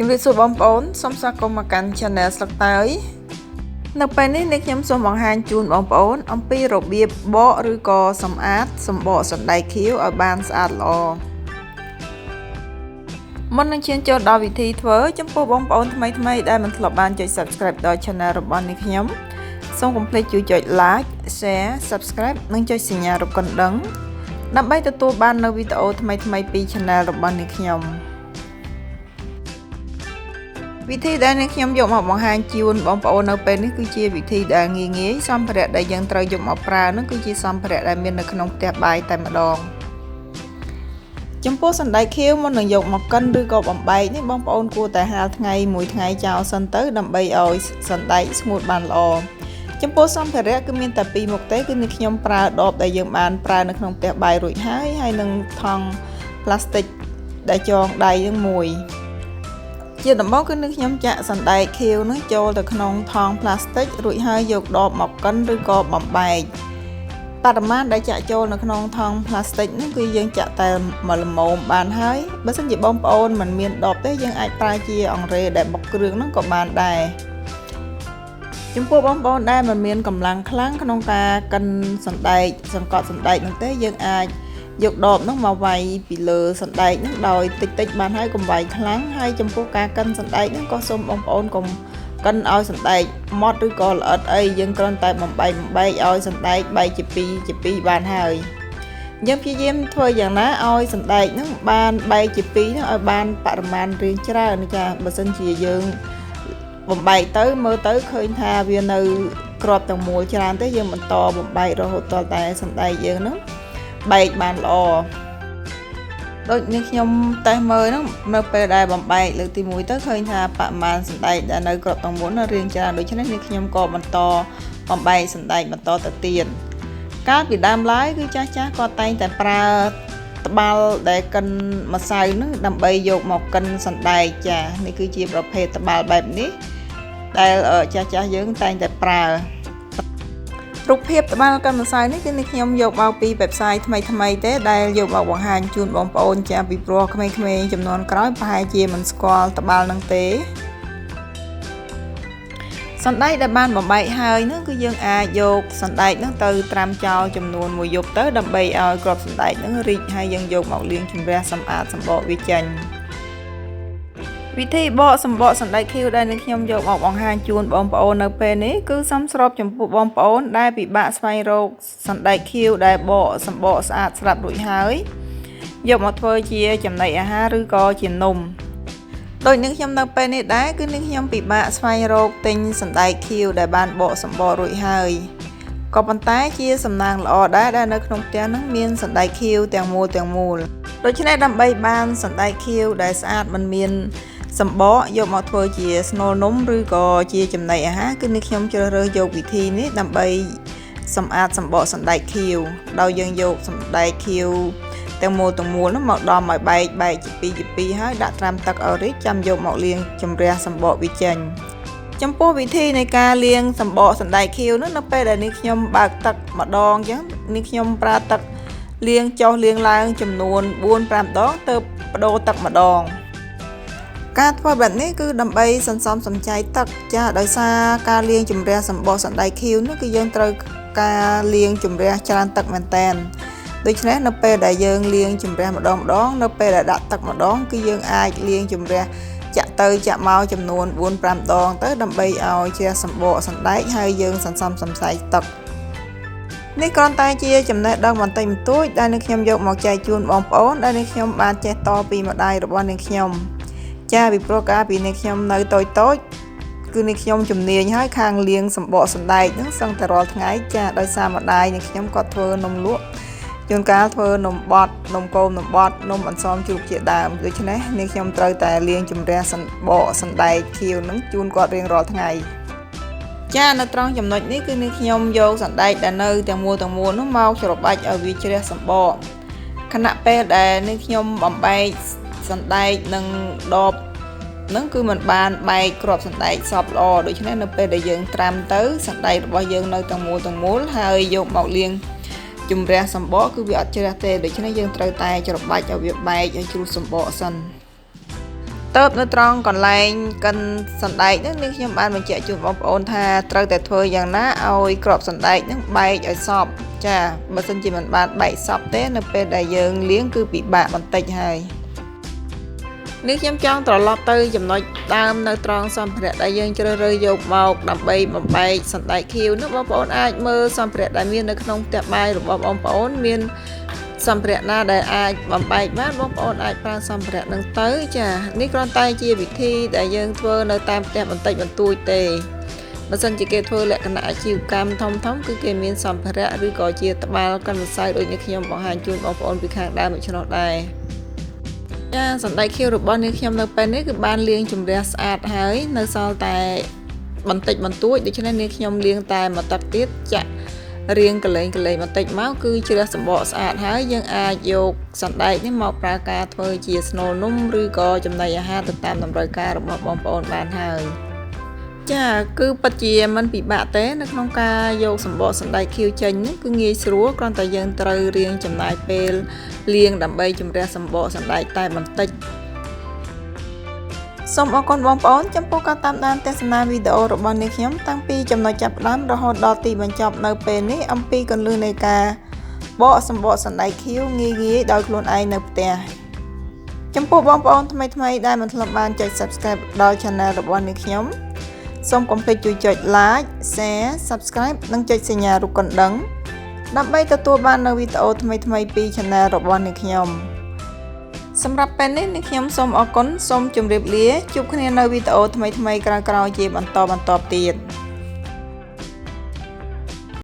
ជំរាបសួរបងប្អូនសូមស្វាគមន៍មកកាន់ Channel ស្លឹកតើយនៅពេលនេះអ្នកខ្ញុំសូមបង្ហាញជូនបងប្អូនអំពីរបៀបបកឬក៏សម្អាតសម្បកសណ្តែកខៀវឲ្យបានស្អាតល្អមុននឹងឈានចូលដល់វិធីធ្វើចំពោះបងប្អូនថ្មីៗដែលមិនធ្លាប់បានចុច Subscribe ដល់ Channel របស់អ្នកខ្ញុំសូមកុំភ្លេចជួយចុច Like Share Subscribe និងចុចសញ្ញារូបកណ្ដឹងដើម្បីទទួលបាននូវវីដេអូថ្មីៗពី Channel របស់អ្នកខ្ញុំវិធីដែលអ្នកខ្ញុំយកមកបង្ហាញជូនបងប្អូននៅពេលនេះគឺជាវិធីដែលងាយៗសម្ភារៈដែលយើងត្រូវយកមកប្រើនោះគឺជាសម្ភារៈដែលមាននៅក្នុងផ្ទះបាយតែម្ដងចំពោះសណ្តែកខៀវមុននឹងយកមកកិនឬក៏បំបែកនេះបងប្អូនគួរតែហាលថ្ងៃមួយថ្ងៃចោលសិនទៅដើម្បីឲ្យសណ្តែកស្ងួតបានល្អចំពោះសម្ភារៈគឺមានតែពីរមុខទេគឺនេះខ្ញុំប្រើដបដែលយើងបានប្រើនៅក្នុងផ្ទះបាយរួចហើយនឹងថង់ផ្លាស្ទិកដែលចងដៃនឹងមួយជាដំបូងគឺនឹងខ្ញុំចាក់សណ្តែកខៀវនោះចូលទៅក្នុងថង់ផ្លាស្ទិករួចហើយយកដបមកកិនឬក៏បំបែកបរិមាណដែលចាក់ចូលនៅក្នុងថង់ផ្លាស្ទិកនោះគឺយើងចាក់តែមួយល្មមបានហើយបើសិនជាបងប្អូនមិនមានដបទេយើងអាចប្រើជាអង្រែដែលបុកគ្រឿងនោះក៏បានដែរចំពោះបងប្អូនដែលមិនមានកម្លាំងខ្លាំងក្នុងការកិនសណ្តែកសង្កត់សណ្តែកនោះទេយើងអាចយកដបនោះមកវាយពីលើសណ្តែកនោះដោយតិចបានហើយកុំវាយខ្លាំងហើយចំពោះការកិនសណ្តែកនោះក៏សូមបងប្អូនកុំកិនឲ្យសណ្តែកម៉ត់ឬក៏ល្អិតអីយើងគ្រាន់តែបំបែកឲ្យសណ្តែកបែកជាពីរបានហើយយើងព្យាយាមធ្វើយ៉ាងណាឲ្យសណ្តែកនោះបានបែកជាពីរនោះឲ្យបានបរិមាណរាងច្រើនចាបើសិនជាយើងបំបែកទៅមើលទៅឃើញថាវានៅក្របទាំងមូលច្រើនទេយើងបន្តបំបែករហូតដល់តែសណ្តែកយើងនោះបែកបានល្អដូចនេះខ្ញុំតេស្តមើលហ្នឹងនៅពេលដែលបំបែកលើកទី1ទៅឃើញថាបរិមាណសណ្តែកដែលនៅក្របទាំងមូលនោះរាងច្រើនដូច្នេះនេះខ្ញុំក៏បន្តបំបែកសណ្តែកបន្តទៅទៀតកាលពីដើមឡើយគឺចាស់ក៏តែងតែប្រើត្បាល់ដែលកិនម្សៅហ្នឹងដើម្បីយកមកកិនសណ្តែកចានេះគឺជាប្រភេទត្បាល់បែបនេះដែលចាស់យើងតែងតែប្រើរូបភាពត្បាល់កិនម្សៅនេះគឺនេះខ្ញុំយកមកពីបែបផ្សាយថ្មីទេដែលយកមកបង្ហាញជូនបងប្អូនចាពីព្រោះក្មេងៗចំនួនក្រោយប្រហែលជាមិនស្គាល់ត្បាល់នឹងទេសណ្តែកដែលបានបំបែកហើយនោះគឺយើងអាចយកសណ្តែកនោះទៅត្រាំចោលចំនួន1យប់ទៅដើម្បីឲ្យគ្រាប់សណ្តែកនោះរីកហើយយើងយកមកលាងជម្រះសម្អាតសម្បកវាចេញវិធីបកសម្បកសណ្តែកខៀវដែលនឹងខ្ញុំយកមកបង្ហាញជូនបងប្អូននៅពេលនេះគឺសមស្របចំពោះបងប្អូនដែលពិបាកស្វែងរកសណ្តែកខៀវដែលបកសម្បកស្អាតស្រាប់រួចហើយយកមកធ្វើជាចំណីអាហារឬក៏ជានំដូចនឹងខ្ញុំនៅពេលនេះដែរគឺនឹងខ្ញុំពិបាកស្វែងរកទិញសណ្តែកខៀវដែលបានបកសម្បករួចហើយក៏ប៉ុន្តែជាសំណាងល្អដែរដែលនៅក្នុងផ្ទះនឹងមានសណ្តែកខៀវទាំងមូលដូច្នេះដើម្បីបានសណ្តែកខៀវដែលស្អាតមិនមានសម្បកយកមកធ្វើជាស្នូលនំឬក៏ជាចំណីអាហារគឺនេះខ្ញុំជ្រើសរើសយកវិធីនេះដើម្បីសម្អាតសម្បកសណ្តែកខៀវដោយយើងយកសណ្តែកខៀវទាំងមូលនោះមកដំឲ្យបែកជាពីរហើយដាក់ត្រាំទឹកឲ្យរីកចាំយកមកលាងជម្រះសម្បកវាចេញចំពោះវិធីនៃការលាងសម្បកសណ្តែកខៀវនោះនៅពេលដែលនេះខ្ញុំបើកទឹកម្ដងអញ្ចឹងនេះខ្ញុំប្រើទឹកលាងចុះលាងឡើងចំនួន 4-5 ដងទៅបដូរទឹកម្ដងការធ្វើបែបនេះគឺដើម្បីសន្សំសំចៃទឹកចាដោយសារការលាងជម្រះសម្បកសណ្តែកខៀវនេះគឺយើងត្រូវការលាងជម្រះច្រើនទឹកមែនតើដូច្នេះនៅពេលដែលយើងលាងជម្រះម្ដងនៅពេលដែលដាក់ទឹកម្ដងគឺយើងអាចលាងជម្រះចាក់ទៅចាក់មកចំនួន 4-5 ដងទៅដើម្បីឲ្យជ្រះសម្បកសណ្តែកហើយយើងសន្សំសំចៃទឹកនេះគ្រាន់តែជាចំណេះដឹងបន្តិចបន្តួចដែលនឹងខ្ញុំយកមកចែកជូនបងប្អូនដែលនឹងខ្ញុំបានចេះតពីម្ដាយរបស់នឹងខ្ញុំចាពីព្រោះកាលពីនេះខ្ញុំនៅតូចគឺនេះខ្ញុំជំនាញហើយខាងលាងសម្បកសណ្តែកហ្នឹងសឹងតែរាល់ថ្ងៃចាដោយសារម្ដាយនេះខ្ញុំគាត់ធ្វើនំលក់ជួនកាលធ្វើនំបត់នំគមនំបត់នំអន្សមជ្រូកជាដើមដូច្នេះនេះខ្ញុំត្រូវតែលាងជម្រះសម្បកសណ្តែកខៀវហ្នឹងជូនគាត់រៀងរាល់ថ្ងៃចានៅត្រង់ចំណុចនេះគឺនេះខ្ញុំយកសណ្តែកដែលនៅទាំងមូលនោះមកច្របាច់ឲ្យវាជ្រះសម្បកខណៈពេលដែលនេះខ្ញុំបំបែកសណ្តែកនិងដបនឹងគឺมันបានបែកគ្រាប់សណ្តែកសពល្អដូច្នេះនៅពេលដែលយើងត្រាំទៅសណ្តែករបស់យើងនៅទាំងមូលហើយយកមកលាងជម្រះសម្បកគឺវាអត់ជ្រះទេដូច្នេះយើងត្រូវតែច្របាច់ឲ្យវាបែកឲ្យជ្រុះសម្បកសិន ច បន្ទាប់នៅត្រង់កន្លែងកិនសណ្ដែកហ្នឹងនាងខ្ញុំបានបញ្ជាក់ជូនបងប្អូនថាត្រូវតែធ្វើយ៉ាងណាឲ្យគ្រាប់សណ្ដែកហ្នឹងបែកឲ្យសព្វចាបើមិនជាមិនបានបែកសព្វទេនៅពេលដែលយើងលាងគឺពិបាកបន្តិចហើយនេះខ្ញុំចង់ត្រឡប់ទៅចំណុចដើមនៅត្រង់សម្ភារៈដែលយើងជ្រើសរើសយកមកដើម្បីបំបែកសណ្ដែកខៀវនោះបងប្អូនអាចមើលសម្ភារៈដែលមាននៅក្នុងផ្ទះបាយរបស់បងប្អូនមានសម្ភារៈណាដែលអាចបំបែកបានបងប្អូនអាចប្រើសម្ភារៈនឹងទៅចានេះគ្រាន់តែជាវិធីដែលយើងធ្វើនៅតាមផ្ទះបន្តិចបន្តួចទេបើសិនជាគេធ្វើលក្ខណៈអាជីវកម្មធំគឺគេមានសម្ភារៈឬក៏ជាត្បាល់កិនម្សៅដូចនេះខ្ញុំបង្ហាញជូនបងប្អូនពីខាងដើមដូច្នោះដែរចាសណ្ដែកខៀវរបស់នាងខ្ញុំនៅពេលនេះគឺបានលាងជម្រះស្អាតហើយនៅសល់តែបន្តិចបន្តួចដូច្នេះនាងខ្ញុំលាងតែមួយទឹកទៀតចាក់រៀងកលែងបន្តិចមកគឺជ្រះសម្បកស្អាតហើយយើងអាចយកសណ្ដែកនេះមកប្រើការធ្វើជាស្នូលនំឬក៏ចំណីអាហារទៅតាមតម្រូវការរបស់បងប្អូនបានហើយចាគឺពិតជាមិនពិបាកទេនៅក្នុងការយកសម្បកសណ្ដែកខៀវចេញនេះគឺងាយស្រួលគ្រាន់តែយើងត្រូវរៀងចំណាយពេលលាងដើម្បីជម្រះសម្បកសណ្ដែកតែបន្តិចសូមអរគុណបងប្អូនចំពោះការតាមដានទស្សនាវីដេអូរបស់នាងខ្ញុំតាំងពីចំណុចចាប់ផ្ដើមរហូតដល់ទីបញ្ចប់នៅពេលនេះអំពីគន្លឹះនៃការបកសម្បកសណ្ដែកខៀវងាយដោយខ្លួនឯងនៅផ្ទះចំពោះបងប្អូនថ្មីដែលមិនធ្លាប់បានចុច Subscribe ដល់ Channel របស់នាងខ្ញុំសូមកុំភ្លេចជួយចុច Like Share Subscribe និងចុចសញ្ញារូបកណ្ដឹងដើម្បីទទួលបាននូវវីដេអូថ្មីពី Channel របស់នាងខ្ញុំសម្រាប់ពេលនេះនាងខ្ញុំសូមអរគុណសូមជម្រាបលាជួបគ្នានៅវីដេអូថ្មីក្រោយៗជាបន្តទៀត